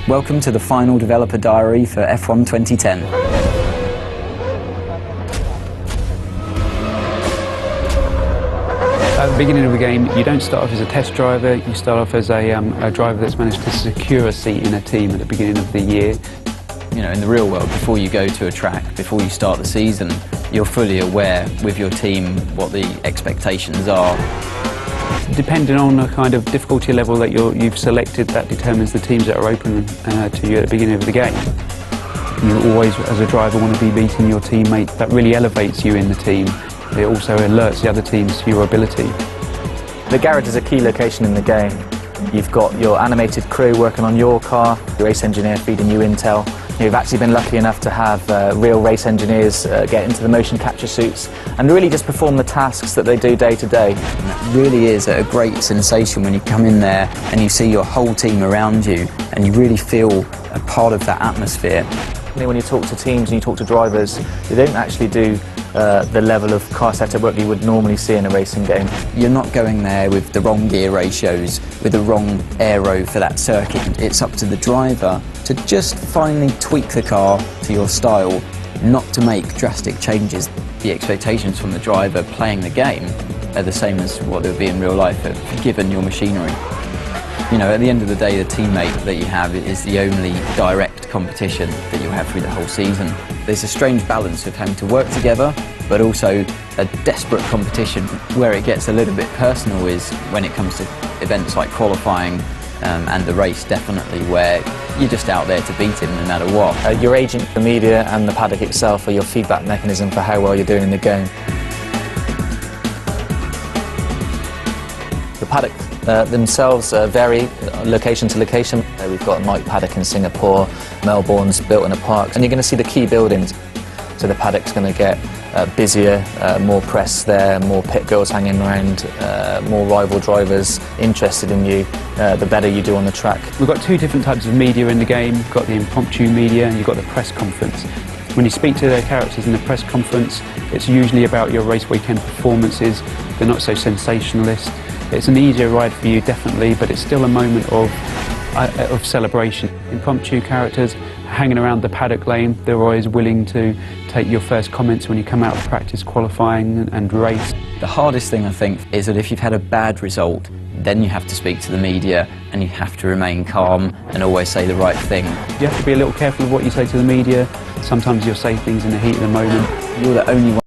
Welcome to the final developer diary for F1 2010. At the beginning of the game, you don't start off as a test driver, you start off as a driver that's managed to secure a seat in a team at the beginning of the year. You know, in the real world, before you go to a track, before you start the season, you're fully aware with your team what the expectations are. Depending on the kind of difficulty level that you've selected, that determines the teams that are open to you at the beginning of the game. You always, as a driver, want to be beating your teammate. That really elevates you in the team. It also alerts the other teams to your ability. The garage is a key location in the game. You've got your animated crew working on your car, your race engineer feeding you intel. You've actually been lucky enough to have real race engineers get into the motion capture suits and really just perform the tasks that they do day to day. And it really is a great sensation when you come in there and you see your whole team around you and you really feel a part of that atmosphere. When you talk to teams and you talk to drivers, they don't actually do the level of car setup work you would normally see in a racing game. You're not going there with the wrong gear ratios, with the wrong aero for that circuit. It's up to the driver to just finally tweak the car to your style, not to make drastic changes. The expectations from the driver playing the game are the same as what they would be in real life, given your machinery. You know, at the end of the day, the teammate that you have is the only direct competition that you'll have through the whole season. There's a strange balance of having to work together, but also a desperate competition. Where it gets a little bit personal is when it comes to events like qualifying and the race, definitely, where you're just out there to beat him no matter what. Your agent, the media and the paddock itself are your feedback mechanism for how well you're doing in the game. The paddock themselves vary location to location. We've got Mike Paddock in Singapore, Melbourne's built in a park, and you're going to see the key buildings. So the paddock's going to get busier, more press there, more pit girls hanging around, more rival drivers interested in you, the better you do on the track. We've got two different types of media in the game. You've got the impromptu media and you've got the press conference. When you speak to their characters in the press conference, it's usually about your race weekend performances. They're not so sensationalist. It's an easier ride for you, definitely, but it's still a moment of celebration. Impromptu characters hanging around the paddock lane, they're always willing to take your first comments when you come out of practice, qualifying and race. The hardest thing, I think, is that if you've had a bad result, then you have to speak to the media and you have to remain calm and always say the right thing. You have to be a little careful of what you say to the media. Sometimes you'll say things in the heat of the moment. You're the only one